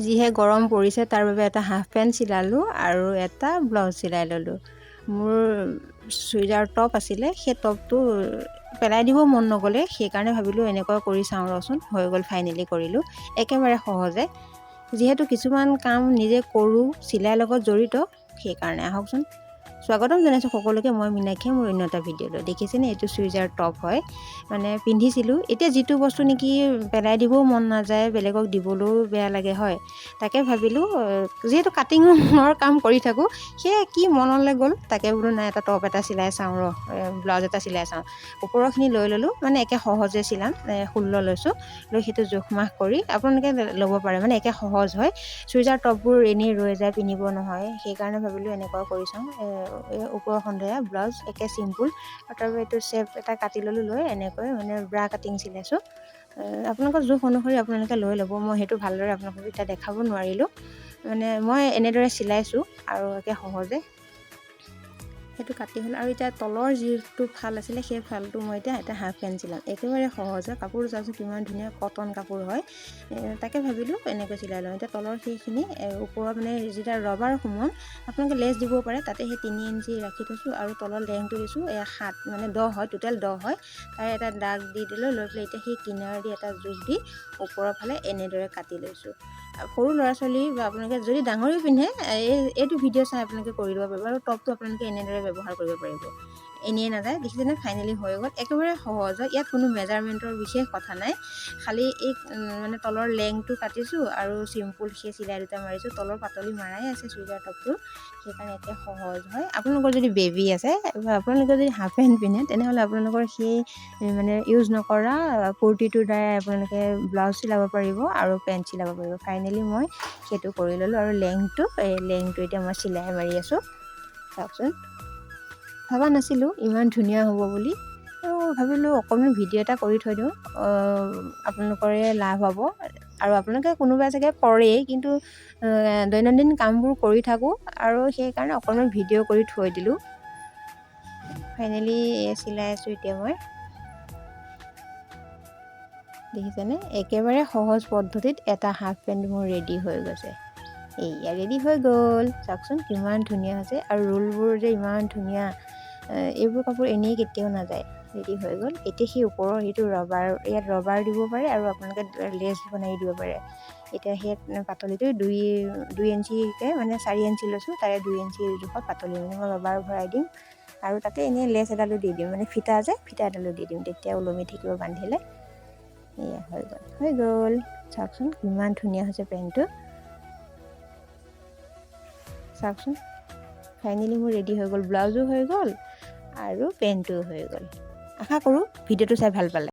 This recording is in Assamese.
যিহে গৰম পৰিছে তাৰ বাবে এটা হাফ পেণ্ট চিলালোঁ আৰু এটা ব্লাউজ চিলাই ল'লোঁ। মোৰ চুইজাৰ টপ আছিলে, সেই টপটো পেলাই দিব মন নগ'লে, সেইকাৰণে ভাবিলোঁ এনেকুৱা কৰি চাওঁ ৰচোন। হৈ গ'ল, ফাইনেলি কৰিলোঁ। একেবাৰে সহজে, যিহেতু কিছুমান কাম নিজে কৰোঁ, চিলাই লগত জড়িত, সেইকাৰণে আহকচোন। স্বাগতম জনাইছোঁ সকলোকে। মই মীনাক্ষী, মোৰ অন্য এটা ভিডিঅ'লৈ। দেখিছেনে, এইটো চুইজাৰ টপ হয়, মানে পিন্ধিছিলোঁ। এতিয়া যিটো বস্তু নেকি পেলাই দিবও মন নাযায়, বেলেগক দিবলৈও বেয়া লাগে হয়, তাকে ভাবিলোঁ যিহেতু কাটিঙৰ কাম কৰি থাকোঁ, সেয়ে কি মনলৈ গ'ল, তাকে বোলো নাই এটা টপ এটা চিলাই চাওঁ ব্লাউজ এটা চিলাই চাওঁ। ওপৰৰখিনি লৈ ল'লোঁ, মানে একে সহজে চিলাম। 16 লৈছোঁ, লৈ সেইটো জোখ মাখ কৰি আপোনালোকে ল'ব পাৰে, মানে একে সহজ হয়। চুইজাৰ টপবোৰ এনেই ৰৈ যায়, পিন্ধিব নহয়, সেইকাৰণে ভাবিলোঁ এনেকুৱা কৰি চাওঁ। ওপৰৰ সন্ধিয়া ব্লাউজ একে চিম্পুল, আৰু তাৰপৰা এইটো শ্বেপ এটা কাটি ল'লোঁ, লৈ এনেকৈ মানে ব্ৰা কাটিং চিলাইছোঁ। আপোনালোকৰ জোখ অনুসৰি আপোনালোকে লৈ ল'ব। মই সেইটো ভালদৰে আপোনালোকক এতিয়া দেখাব নোৱাৰিলোঁ, মানে মই এনেদৰে চিলাইছোঁ আৰু একে সহজে সেইটো কাটি হ'ল। আৰু এতিয়া তলৰ যিটো ফাল আছিলে, সেই ফালটো মই এতিয়া এটা হাফ পেণ্ট চিলাম। একেবাৰে সহজ হয়, কাপোৰ চাওকচোন কিমান ধুনীয়া কটন কাপোৰ হয়। তাকে ভাবিলোঁ এনেকৈ চিলাই লওঁ। এতিয়া তলৰ সেইখিনি ওপৰত মানে যেতিয়া ৰবাৰ সোমোৱাম, আপোনালোকে লেছ দিব পাৰে, তাতে সেই 3 ইঞ্চি ৰাখি থৈছোঁ, আৰু তলৰ লেংটো দিছোঁ 7, মানে 10 হয়, টোটেল 10 হয়। তাৰে এটা দাগ দি দিলোঁ, লৈ পেলাই এতিয়া সেই কিনাৰেদি এটা জোখ দি ওপৰৰ ফালে এনেদৰে কাটি লৈছোঁ। সৰু ল'ৰা ছোৱালী বা আপোনালোকে যদি ডাঙৰেও পিন্ধে, এইটো ভিডিঅ' চাই আপোনালোকে কৰি দিব পাৰিব। আৰু টপটো আপোনালোকে এনেদৰে ব্যৱহাৰ কৰিব পাৰিব, এনেই নাযায়। দেখিছেনে, ফাইনেলি হৈ গ'ল। একেবাৰে সহজ হয়, ইয়াত কোনো মেজাৰমেণ্টৰ বিশেষ কথা নাই। খালি এই মানে তলৰ লেংটো কাটিছোঁ আৰু চিম্পুল সেই চিলাই দুটা মাৰিছোঁ। তলৰ পাতলি মাৰাই আছে চুইজাৰ টপটো, সেইকাৰণে একে সহজ হয়। আপোনালোকৰ যদি বেবী আছে বা আপোনালোকে যদি হাফ পেণ্ট পিন্ধে, তেনেহ'লে আপোনালোকৰ সেই মানে ইউজ নকৰা কুৰ্তিটোৰ দ্বাৰাই আপোনালোকে ব্লাউজ চিলাব পাৰিব আৰু পেণ্ট চিলাব পাৰিব। ফাইনেলি মই সেইটো কৰি ল'লোঁ, আৰু লেংটো এতিয়া মই চিলাই মাৰি আছোঁ। চাওকচোন, ভবা নাছিলোঁ ইমান ধুনীয়া হ'ব বুলি, আৰু ভাবিলোঁ অকণমান ভিডিঅ' এটা কৰি থৈ দিওঁ, আপোনালোকৰে লাভ হ'ব। আৰু আপোনালোকে কোনোবাই চাগে কৰেই, কিন্তু দৈনন্দিন কামবোৰ কৰি থাকোঁ, আৰু সেইকাৰণে অকণমান ভিডিঅ' কৰি থৈ দিলোঁ। ফাইনেলি চিলাই আছোঁ এতিয়া মই। দেখিছেনে, একেবাৰে সহজ পদ্ধতিত এটা হাফ পেণ্ট মোৰ ৰেডি হৈ গৈছে। এইয়া ৰেডি হৈ গ'ল, চাওকচোন কিমান ধুনীয়া হৈছে, আৰু ৰোলবোৰ যে ইমান ধুনীয়া। এইবোৰ কাপোৰ এনেই কেতিয়াও নাযায়। ৰেডি হৈ গ'ল। এতিয়া সেই ওপৰৰ সেইটো ইয়াত ৰবাৰ দিব পাৰে, আৰু আপোনালোকে লেছ বনাই দিব পাৰে। এতিয়া সেই পাতলিটো 2 ইঞ্চিকৈ, মানে 4 ইঞ্চি লৈছোঁ, তাৰে 2 ইঞ্চি জোখত পাতলি মানে মই ৰবাৰ ভৰাই দিম, আৰু তাতে এনেই লেছ এডালো দি দিম, মানে ফিটা এডালো দি দিম, তেতিয়া ওলমি থাকিব বান্ধিলে। এয়া হৈ গ'ল। চাওকচোন কিমান ধুনীয়া হৈছে পেণ্টটো। চাওকচোন, ফাইনেলি মোৰ ৰেডি হৈ গ'ল। ব্লাউজো হৈ গ'ল আৰু পেণ্টটোও হৈ গ'ল। আশা কৰোঁ ভিডিঅ'টো চাই ভাল পালে।